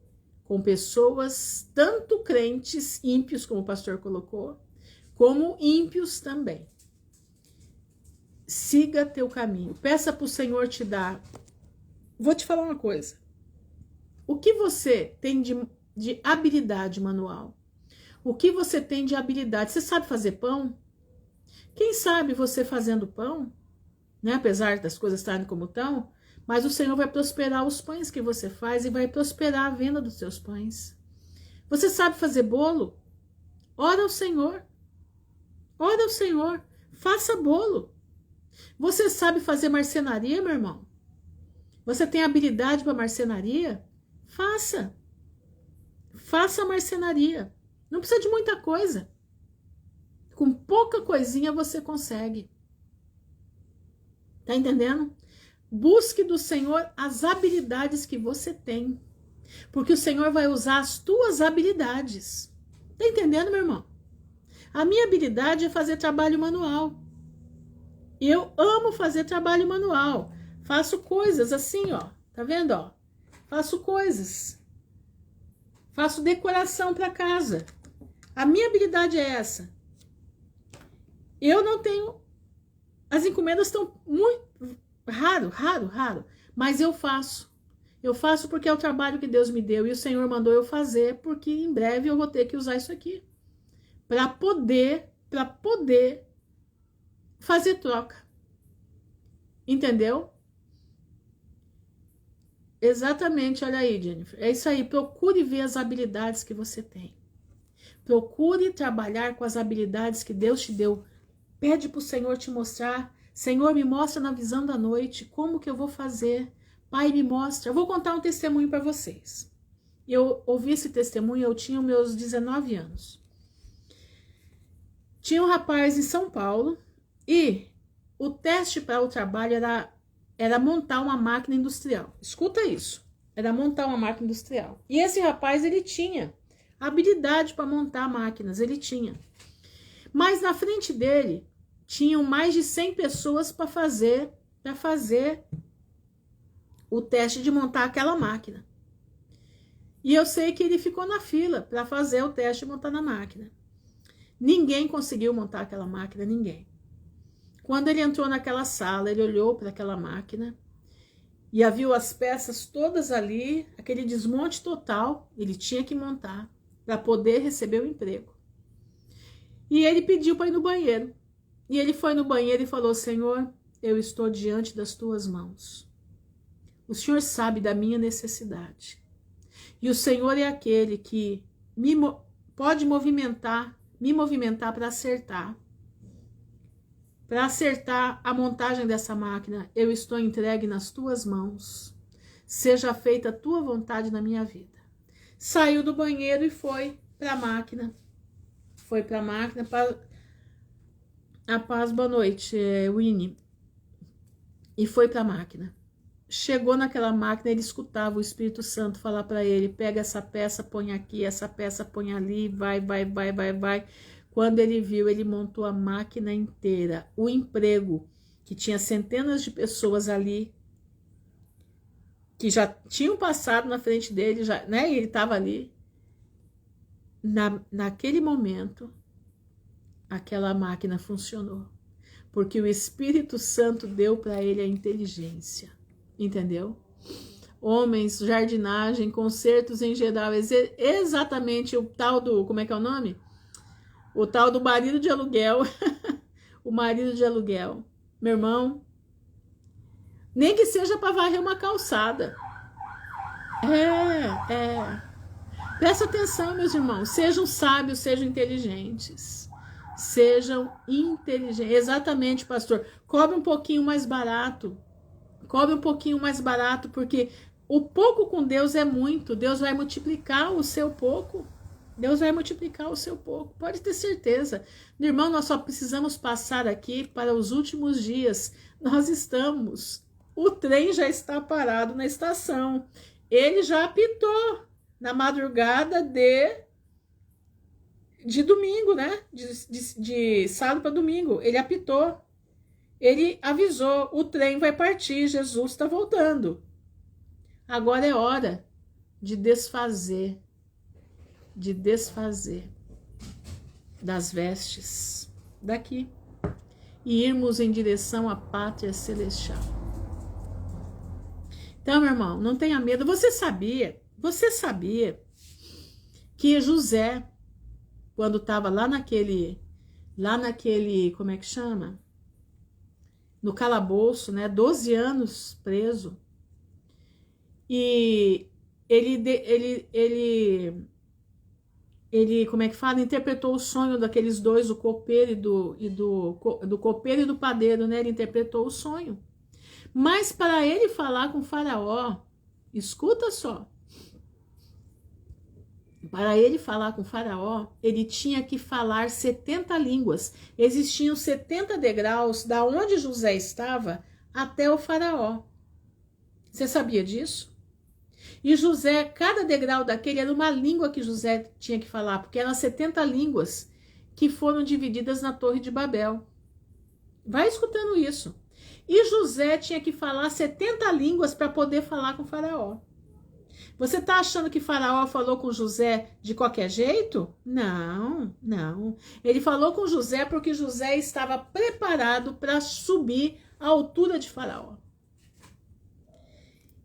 com pessoas, tanto crentes ímpios, como o pastor colocou, como ímpios também. Siga teu caminho. Peça para o Senhor te dar. Vou te falar uma coisa. O que você tem de habilidade manual? O que você tem de habilidade? Você sabe fazer pão? Quem sabe você fazendo pão, né? Apesar das coisas estarem como estão, mas o Senhor vai prosperar os pães que você faz e vai prosperar a venda dos seus pães. Você sabe fazer bolo? Ora ao Senhor. Ora ao Senhor. Faça bolo. Você sabe fazer marcenaria, meu irmão? Você tem habilidade para marcenaria? Faça. Faça marcenaria. Não precisa de muita coisa. Com pouca coisinha você consegue. Tá entendendo? Busque do Senhor as habilidades que você tem. Porque o Senhor vai usar as tuas habilidades. Tá entendendo, meu irmão? A minha habilidade é fazer trabalho manual. Eu amo fazer trabalho manual. Faço coisas assim, ó. Tá vendo, ó? Faço coisas. Faço decoração para casa. A minha habilidade é essa. Eu não tenho... As encomendas estão muito... Raro. Mas eu faço. Eu faço porque é o trabalho que Deus me deu. E o Senhor mandou eu fazer, porque em breve eu vou ter que usar isso aqui. Para poder fazer troca. Entendeu? Exatamente, olha aí, Jennifer. É isso aí, procure ver as habilidades que você tem. Procure trabalhar com as habilidades que Deus te deu Pede para o Senhor te mostrar. Senhor, me mostra na visão da noite como que eu vou fazer. Pai, me mostra. Eu vou contar um testemunho para vocês. Eu ouvi esse testemunho, eu tinha meus 19 anos. Tinha um rapaz em São Paulo e o teste para o trabalho era montar uma máquina industrial. Escuta isso. Era montar uma máquina industrial. E esse rapaz, ele tinha habilidade para montar máquinas, ele tinha. Mas na frente dele, tinham mais de 100 pessoas para fazer o teste de montar aquela máquina. E eu sei que ele ficou na fila para fazer o teste de montar na máquina. Ninguém conseguiu montar aquela máquina, ninguém. Quando ele entrou naquela sala, ele olhou para aquela máquina e viu as peças todas ali, aquele desmonte total, ele tinha que montar para poder receber o emprego. E ele pediu para ir no banheiro. E ele foi no banheiro e falou: Senhor, eu estou diante das tuas mãos. O Senhor sabe da minha necessidade. E o Senhor é aquele que pode me movimentar para acertar. Para acertar a montagem dessa máquina, eu estou entregue nas tuas mãos. Seja feita a tua vontade na minha vida. Saiu do banheiro e foi para a máquina. Foi para a máquina. A paz, boa noite, Winnie. E foi para a máquina. Chegou naquela máquina, ele escutava o Espírito Santo falar para ele: pega essa peça, põe aqui, essa peça põe ali, vai. Quando ele viu, ele montou a máquina inteira. O emprego, que tinha centenas de pessoas ali, que já tinham passado na frente dele, já, né? E ele estava ali. Naquele momento, aquela máquina funcionou. Porque o Espírito Santo deu para ele a inteligência. Entendeu? Homens, jardinagem, concertos em geral, exatamente o tal do, como é que é o nome? O tal do marido de aluguel. O marido de aluguel. Meu irmão, nem que seja para varrer uma calçada. Presta atenção, meus irmãos. Sejam sábios, sejam inteligentes. Sejam inteligentes. Exatamente, pastor. Cobre um pouquinho mais barato. Cobre um pouquinho mais barato, porque o pouco com Deus é muito. Deus vai multiplicar o seu pouco. Deus vai multiplicar o seu pouco. Pode ter certeza. Meu irmão, nós só precisamos passar aqui para os últimos dias. Nós estamos. O trem já está parado na estação. Ele já apitou na madrugada de domingo, né? De sábado para domingo. Ele apitou. Ele avisou, o trem vai partir, Jesus está voltando. Agora é hora de desfazer das vestes daqui e irmos em direção à pátria celestial. Então, meu irmão, não tenha medo. Você sabia que José, quando estava lá naquele, como é que chama? No calabouço, né? 12 anos preso. E ele, como é que fala? Interpretou o sonho daqueles dois, o copeiro do copeiro e do padeiro, né? Ele interpretou o sonho. Mas para ele falar com Faraó, escuta só. Para ele falar com Faraó, ele tinha que falar 70 línguas. Existiam 70 degraus da onde José estava até o Faraó. Você sabia disso? E José, cada degrau daquele era uma língua que José tinha que falar, porque eram 70 línguas que foram divididas na Torre de Babel. Vai escutando isso. E José tinha que falar 70 línguas para poder falar com Faraó. Você está achando que Faraó falou com José de qualquer jeito? Não. Ele falou com José porque José estava preparado para subir à altura de Faraó.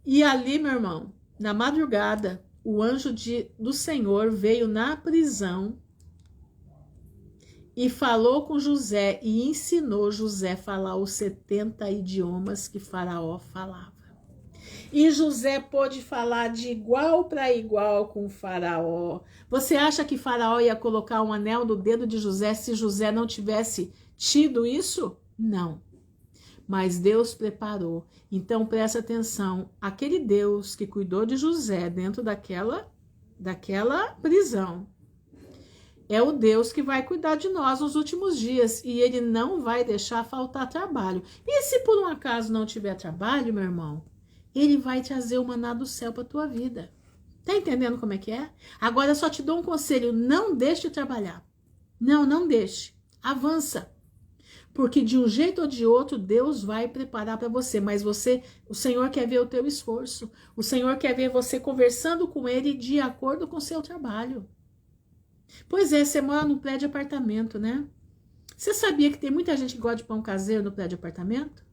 E ali, meu irmão, na madrugada, o anjo do Senhor veio na prisão e falou com José e ensinou José a falar os 70 idiomas que Faraó falava. E José pôde falar de igual para igual com Faraó. Você acha que Faraó ia colocar um anel no dedo de José se José não tivesse tido isso? Não. Mas Deus preparou. Então presta atenção, aquele Deus que cuidou de José dentro daquela prisão, é o Deus que vai cuidar de nós nos últimos dias, e ele não vai deixar faltar trabalho. E se por um acaso não tiver trabalho, meu irmão, ele vai trazer o maná do céu para tua vida. Tá entendendo como é que é? Agora eu só te dou um conselho, não deixe de trabalhar. Não deixe. Avança. Porque de um jeito ou de outro, Deus vai preparar para você. Mas o Senhor quer ver o teu esforço. O Senhor quer ver você conversando com Ele de acordo com o seu trabalho. Pois é, você mora num prédio de apartamento, né? Você sabia que tem muita gente que gosta de pão caseiro no prédio de apartamento?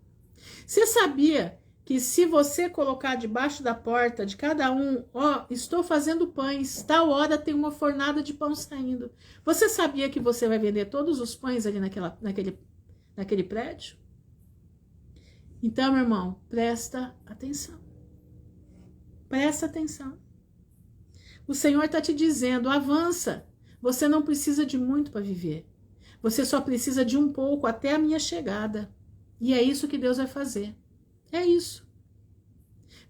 Você sabia que se você colocar debaixo da porta de cada um, estou fazendo pães, tal hora tem uma fornada de pão saindo. Você sabia que você vai vender todos os pães ali naquele prédio? Então, meu irmão, presta atenção. Presta atenção. O Senhor está te dizendo, avança. Você não precisa de muito para viver. Você só precisa de um pouco até a minha chegada. E é isso que Deus vai fazer. É isso.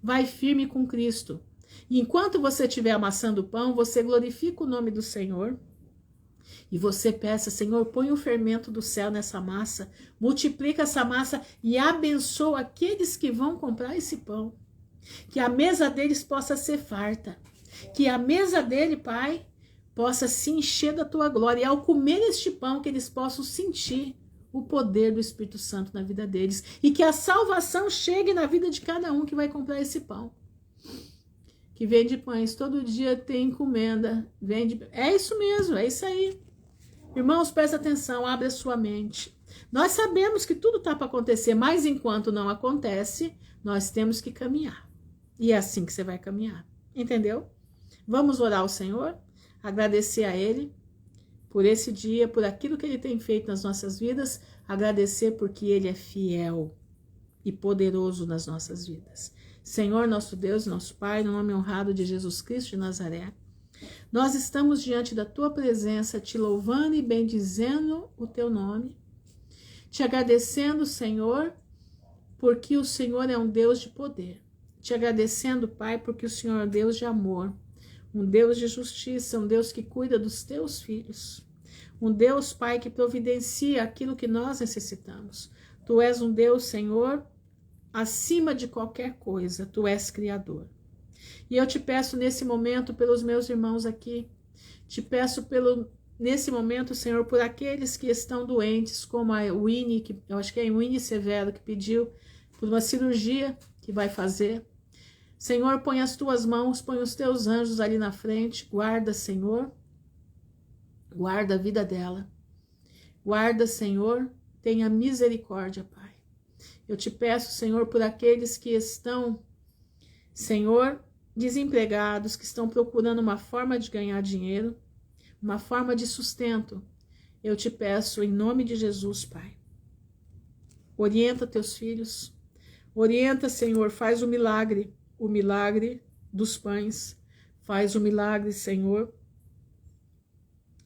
Vai firme com Cristo. E enquanto você estiver amassando o pão, você glorifica o nome do Senhor. E você peça, Senhor, põe o fermento do céu nessa massa, multiplica essa massa e abençoa aqueles que vão comprar esse pão. Que a mesa deles possa ser farta. Que a mesa dele, Pai, possa se encher da tua glória. E ao comer este pão, que eles possam sentir o poder do Espírito Santo na vida deles. E que a salvação chegue na vida de cada um que vai comprar esse pão. Que vende pães, todo dia tem encomenda. É isso mesmo, é isso aí. Irmãos, presta atenção, abre a sua mente. Nós sabemos que tudo está para acontecer, mas enquanto não acontece, nós temos que caminhar. E é assim que você vai caminhar. Entendeu? Vamos orar ao Senhor, agradecer a Ele por esse dia, por aquilo que Ele tem feito nas nossas vidas, agradecer porque Ele é fiel e poderoso nas nossas vidas. Senhor, nosso Deus, nosso Pai, no nome honrado de Jesus Cristo de Nazaré, nós estamos diante da Tua presença, te louvando e bendizendo o Teu nome, te agradecendo, Senhor, porque o Senhor é um Deus de poder, te agradecendo, Pai, porque o Senhor é um Deus de amor, um Deus de justiça, um Deus que cuida dos Teus filhos, um Deus, Pai, que providencia aquilo que nós necessitamos. Tu és um Deus, Senhor, acima de qualquer coisa, Tu és Criador. E eu te peço nesse momento pelos meus irmãos aqui, te peço nesse momento, Senhor, por aqueles que estão doentes, como a Winnie, eu acho que é a Winnie Severo, que pediu por uma cirurgia que vai fazer. Senhor, põe as Tuas mãos, põe os Teus anjos ali na frente, guarda, Senhor, guarda a vida dela. Guarda, Senhor, tenha misericórdia, Pai. Eu te peço, Senhor, por aqueles que estão, Senhor, desempregados, que estão procurando uma forma de ganhar dinheiro, uma forma de sustento. Eu te peço em nome de Jesus, Pai. Orienta Teus filhos. Orienta, Senhor, faz o milagre dos pães. Faz o milagre, Senhor,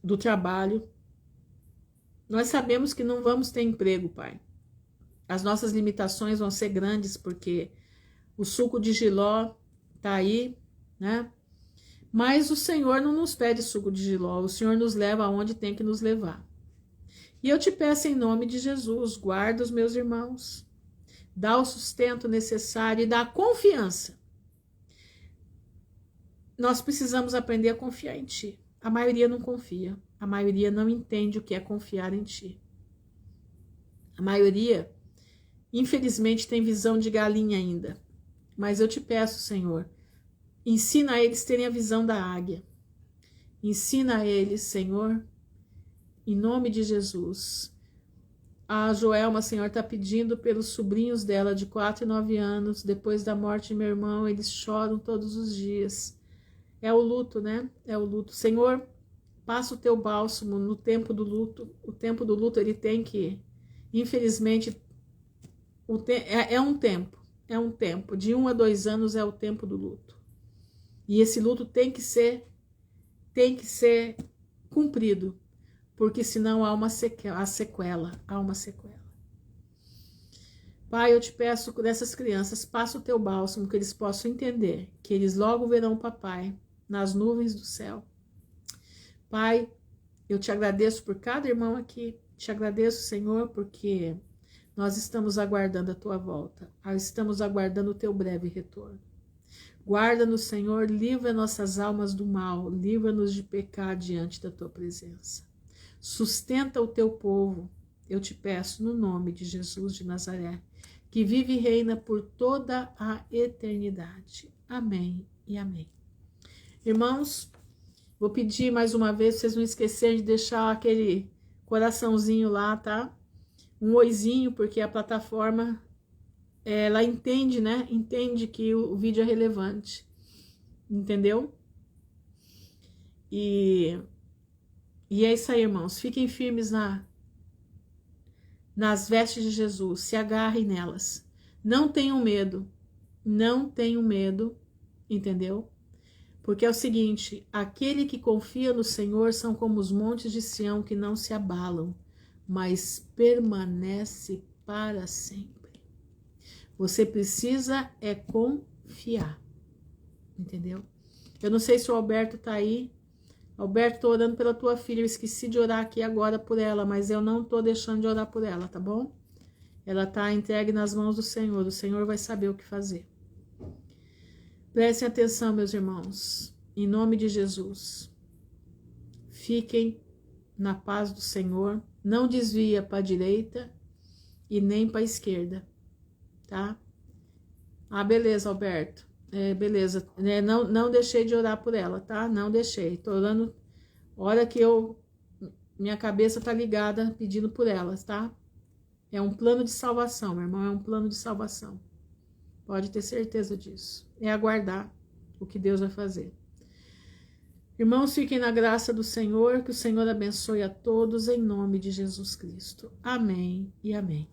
do trabalho. Nós sabemos que não vamos ter emprego, Pai. As nossas limitações vão ser grandes, porque o suco de Jiló está aí, né? Mas o Senhor não nos pede suco de Jiló, o Senhor nos leva aonde tem que nos levar. E eu te peço em nome de Jesus, guarda os meus irmãos, dá o sustento necessário e dá a confiança. Nós precisamos aprender a confiar em Ti. A maioria não confia, a maioria não entende o que é confiar em Ti. A maioria, infelizmente, tem visão de galinha ainda. Mas eu te peço, Senhor, ensina a eles terem a visão da águia. Ensina a eles, Senhor, em nome de Jesus. A Joelma, Senhor, está pedindo pelos sobrinhos dela de 4 e 9 anos. Depois da morte de meu irmão, eles choram todos os dias. É o luto, né? É o luto. Senhor, passa o Teu bálsamo no tempo do luto. O tempo do luto, ele tem que, infelizmente, é um tempo. É um tempo. De 1 a 2 anos é o tempo do luto. E esse luto tem que ser cumprido. porque senão há uma sequela, há uma sequela. Pai, eu te peço dessas crianças, passa o teu bálsamo, que eles possam entender que eles logo verão o papai nas nuvens do céu. Pai, eu te agradeço por cada irmão aqui, te agradeço, Senhor, porque nós estamos aguardando a tua volta, estamos aguardando o teu breve retorno. Guarda-nos, Senhor, livra nossas almas do mal, livra-nos de pecar diante da tua presença. Sustenta o teu povo, eu te peço no nome de Jesus de Nazaré, que vive e reina por toda a eternidade. Amém e amém. Irmãos, vou pedir mais uma vez, vocês não esquecerem de deixar aquele coraçãozinho lá, tá? Um oizinho, porque a plataforma, ela entende, né? Entende que o vídeo é relevante. Entendeu? E é isso aí, irmãos. Fiquem firmes nas vestes de Jesus. Se agarrem nelas. Não tenham medo. Não tenham medo. Entendeu? Porque é o seguinte, aquele que confia no Senhor são como os montes de Sião que não se abalam, mas permanece para sempre. Você precisa confiar, entendeu? Eu não sei se o Alberto tá aí. Alberto, tô orando pela tua filha, eu esqueci de orar aqui agora por ela, mas eu não tô deixando de orar por ela, tá bom? Ela tá entregue nas mãos do Senhor, o Senhor vai saber o que fazer. Prestem atenção, meus irmãos, em nome de Jesus. Fiquem na paz do Senhor, não desvia para a direita e nem para a esquerda, tá? Ah, beleza, Alberto, beleza, não deixei de orar por ela, tá? Não deixei, tô orando, hora que minha cabeça tá ligada pedindo por elas, tá? É um plano de salvação, meu irmão, é um plano de salvação. Pode ter certeza disso. É aguardar o que Deus vai fazer. Irmãos, fiquem na graça do Senhor, que o Senhor abençoe a todos em nome de Jesus Cristo. Amém e amém.